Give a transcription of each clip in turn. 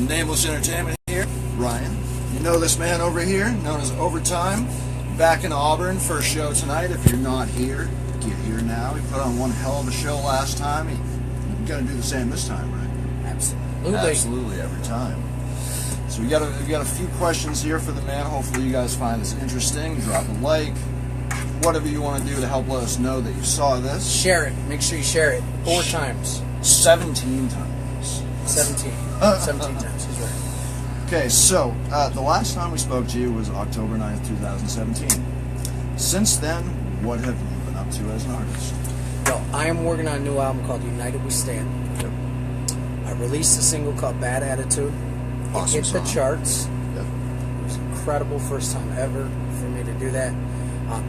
Nameless Entertainment here. Ryan. You know this man over here, known as Overtime. Back in Auburn for a show tonight. If you're not here, get here now. He put on one hell of a show last time. He's going to do the same this time, right? Absolutely. Absolutely, every time. So we got a few questions here for the man. Hopefully you guys find this interesting. Drop a like. Whatever you want to do to help let us know that you saw this. Share it. Make sure you share it 4 times. 17 times. 17. 17 times. He's right. Okay, so the last time we spoke to you was October 9th, 2017. Since then, what have you been up to as an artist? Well, I am working on a new album called United We Stand. Yep. I released a single called Bad Attitude. Awesome It hit song. the charts. Yep. It was incredible, first time ever for me to do that.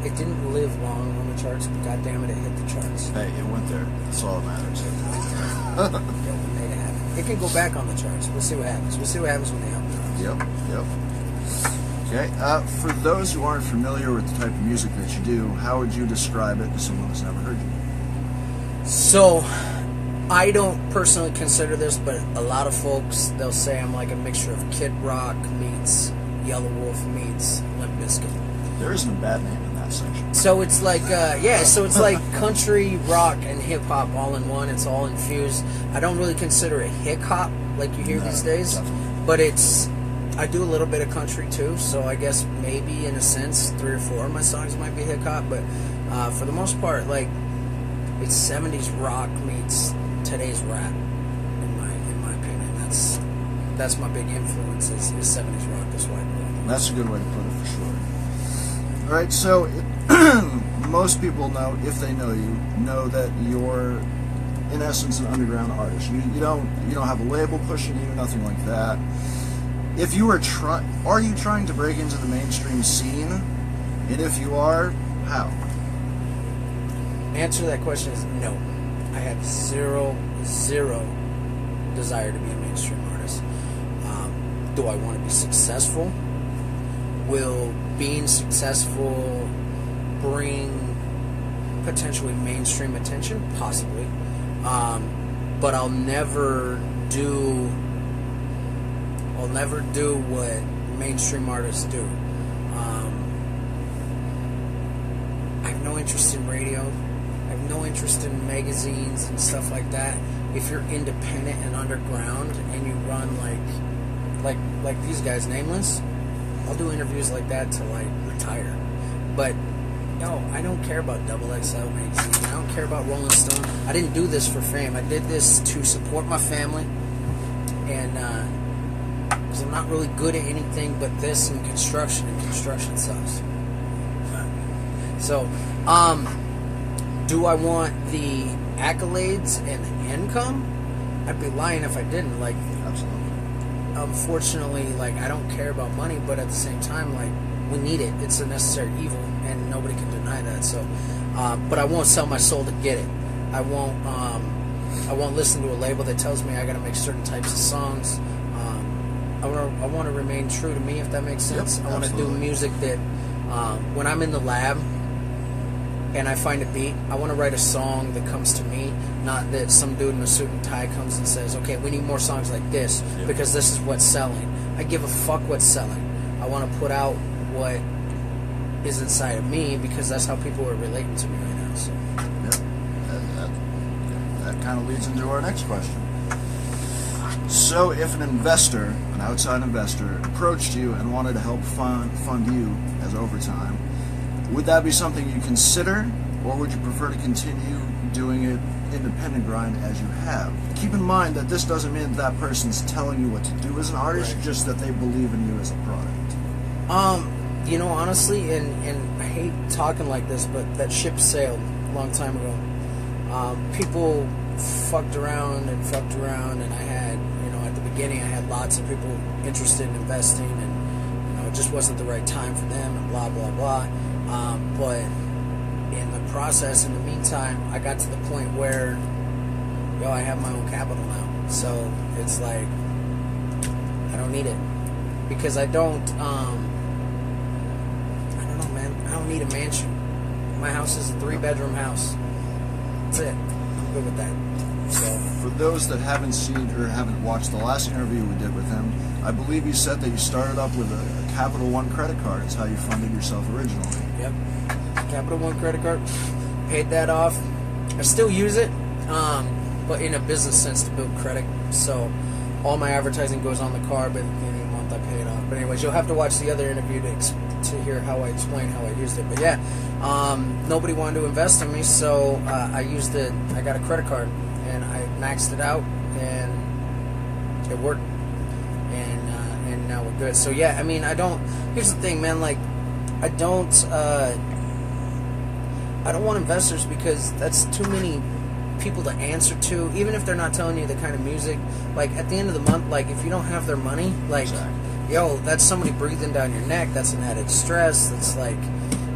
It didn't live long on the charts, but goddamn it hit the charts. Hey, it went there. That's all that matters. Yeah, we made it happen. It can go back on the charts. We'll see what happens. We'll see what happens when they help the Yep. Okay, for those who aren't familiar with the type of music that you do, how would you describe it to someone who's never heard you? So, I don't personally consider this, but a lot of folks, they'll say I'm like a mixture of Kid Rock meets Yellow Wolf meets Limp Bizkit. There isn't a bad name in that section. So it's like, so it's like country, rock, and hip-hop all in one. It's all infused. I don't really consider it hip-hop like you hear these days, definitely. but I do a little bit of country too, so I guess maybe in a sense 3 or 4 of my songs might be hip-hop, but for the most part, like, it's 70s rock meets today's rap, in my opinion. That's my big influence is 70s rock this way. That's a good way to put it for sure. All right, so most people know, if they know you, know that you're, in essence, an underground artist. You don't have a label pushing you, nothing like that. If you are you trying to break into the mainstream scene? And if you are, how? Answer to that question is no. I have zero desire to be a mainstream artist. Do I want to be successful? Will being successful bring potentially mainstream attention? Possibly. But I'll never do what mainstream artists do. I have no interest in radio. I have no interest in magazines and stuff like that. If you're independent and underground and you run like these guys, Nameless, I'll do interviews like that till I retire. But no, I don't care about XXL magazine. I don't care about Rolling Stone. I didn't do this for fame. I did this to support my family, and because I'm not really good at anything but this and construction sucks. So, do I want the accolades and the income? I'd be lying if I didn't. Like, Absolutely. Unfortunately, like, I don't care about money, but at the same time, like, we need it. It's a necessary evil, and nobody can deny that. So, but I won't sell my soul to get it. I won't listen to a label that tells me I got to make certain types of songs. I want to remain true to me, if that makes sense. Yep, I want to do music that when I'm in the lab and I find a beat, I want to write a song that comes to me, not that some dude in a suit and tie comes and says, okay, we need more songs like this because this is what's selling. I give a fuck what's selling. I want to put out what is inside of me because that's how people are relating to me right now. So. That kind of leads into our next question. So if an investor, an outside investor, approached you and wanted to help fund you as Overtime, would that be something you consider, or would you prefer to continue doing it independent grind as you have? Keep in mind that this doesn't mean that person's telling you what to do as an artist, Right. just that they believe in you as a product. Honestly, and I hate talking like this, but that ship sailed a long time ago. People fucked around, and I had, at the beginning I had lots of people interested in investing, and, it just wasn't the right time for them, and blah, blah, blah. But in the process, in the meantime, I got to the point where, I have my own capital now. So it's like, I don't need it. Because I don't know, man. I don't need a mansion. My house is a 3-bedroom house. That's it. I'm good with that. So for those that haven't seen or haven't watched the last interview we did with him, I believe you said that you started up with a Capital One credit card. Is how you funded yourself originally. yep, Capital One credit card, paid that off. I still use it, but in a business sense to build credit. So all my advertising goes on the card, but at the end of the month I pay it off. But anyways, you'll have to watch the other interview to hear how I explain how I used it. But yeah, nobody wanted to invest in me, so I got a credit card and I maxed it out, and it worked. And now we're good. So yeah, I mean, here's the thing, man. Like, I don't want investors because that's too many people to answer to, even if they're not telling you the kind of music. Like, at the end of the month, like, if you don't have their money, like, yo, that's somebody breathing down your neck. That's an added stress. That's like,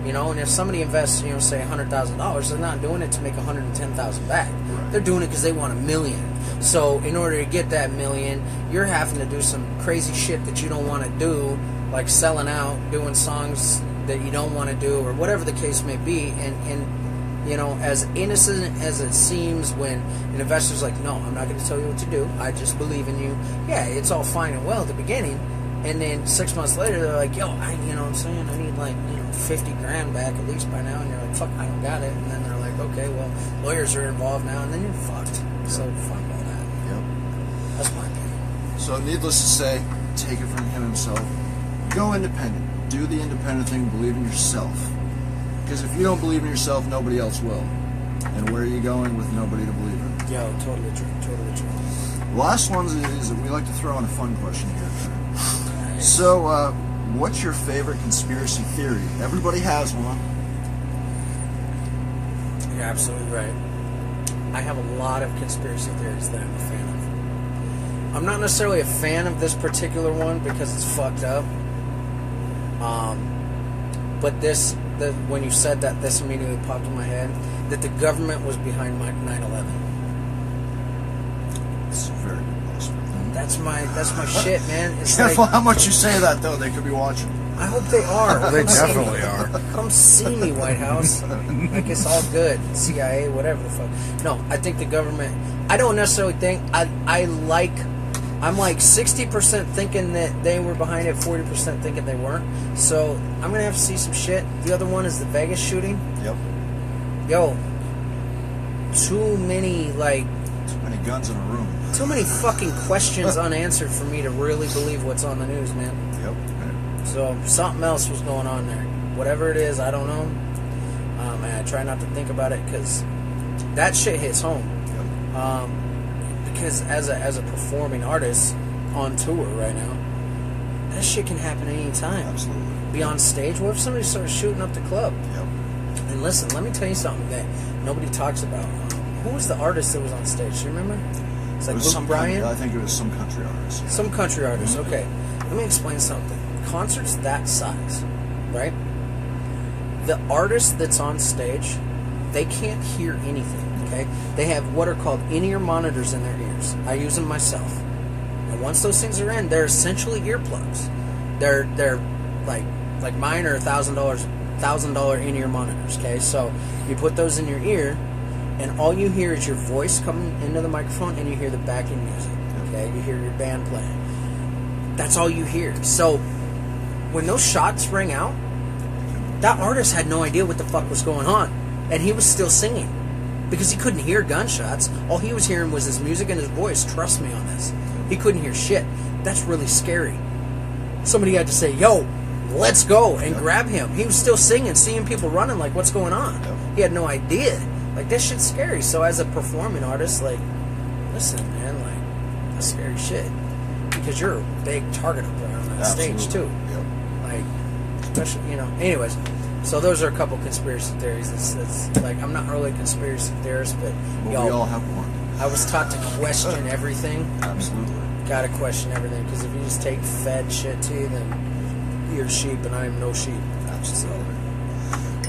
you know, and if somebody invests, you know, say $100,000, they're not doing it to make $110,000 back. Right. They're doing it because they want $1 million. So in order to get that $1 million, you're having to do some crazy shit that you don't want to do, like selling out, doing songs that you don't want to do, or whatever the case may be. And you know, as innocent as it seems when an investor's like, no, I'm not going to tell you what to do, I just believe in you. Yeah, it's all fine and well at the beginning. And then 6 months later, they're like, yo, you know what I'm saying? I need like, you know, 50 grand back at least by now. And you're like, fuck, I don't got it. And then they're like, okay, well, lawyers are involved now. And then you're fucked. Yep. So fuck all that. Yep. That's my opinion. So needless to say, take it from him himself. Go independent. Do the independent thing. Believe in yourself. Because if you don't believe in yourself, nobody else will. And where are you going with nobody to believe in? Yo, totally true. Totally true. The last one is that we like to throw in a fun question here. So, what's your favorite conspiracy theory? Everybody has one. You're absolutely right. I have a lot of conspiracy theories that I'm a fan of. I'm not necessarily a fan of this particular one because it's fucked up. But when you said that, this immediately popped in my head, that the government was behind 9/11. It's a very good question. That's my shit, man. It's Careful like, how much you say that, though. They could be watching. I hope they are. They definitely are. Come see me, White House. Like, it's all good. CIA, whatever the fuck. No, I think the government... I don't necessarily think... I'm like 60% thinking that they were behind it, 40% thinking they weren't. So, I'm going to have to see some shit. The other one is the Vegas shooting. Yep. Yo, too many guns in a room. Too many fucking questions unanswered for me to really believe what's on the news, man. Yep. So something else was going on there. Whatever it is, I don't know. And I try not to think about it because that shit hits home. Yep. Because as a performing artist on tour right now, that shit can happen any time. Absolutely. Be on stage. What if somebody starts shooting up the club? Yep. And listen, let me tell you something that nobody talks about. Who was the artist that was on stage? Do you remember? It's like Luke Bryan? I think it was some country artist. Yeah. Some country artist, okay. Let me explain something. Concerts that size, right? The artist that's on stage, they can't hear anything, okay? They have what are called in-ear monitors in their ears. I use them myself. And once those things are in, they're essentially earplugs. They're like mine are $1,000 in-ear monitors, okay? So you put those in your ear, and all you hear is your voice coming into the microphone, and you hear the backing music, okay? You hear your band playing. That's all you hear. So when those shots rang out, that artist had no idea what the fuck was going on, and he was still singing because he couldn't hear gunshots. All he was hearing was his music and his voice. Trust me on this. He couldn't hear shit. That's really scary. Somebody had to say, yo, let's go, and grab him. He was still singing, seeing people running like, what's going on? He had no idea. Like, this shit's scary. So as a performing artist, like, listen, man, like, that's scary shit. Because you're a big target up there on that stage, too. Yep. Like, especially, you know. Anyways, so those are a couple conspiracy theories. It's like, I'm not really a conspiracy theorist, but we all have one. I was taught to question everything. Absolutely. Gotta question everything, because if you just take fed shit to you, then you're sheep, and I am no sheep. Absolutely.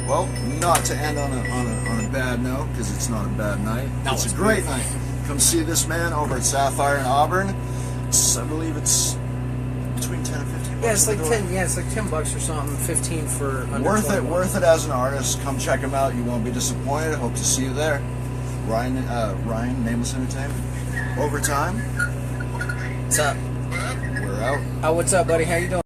Well, not to end on a bad note, because it's not a bad night. No, it's a great night. Come see this man over at Sapphire in Auburn. I believe it's between 10 and 15 bucks. Yeah, it's like 10. Yeah, it's like $10 or something. 15 for under worth 21. it. Worth it as an artist. Come check him out. You won't be disappointed. Hope to see you there. Ryan, Nameless Entertainment. Overtime. What's up? We're out. Oh, what's up, buddy? How you doing?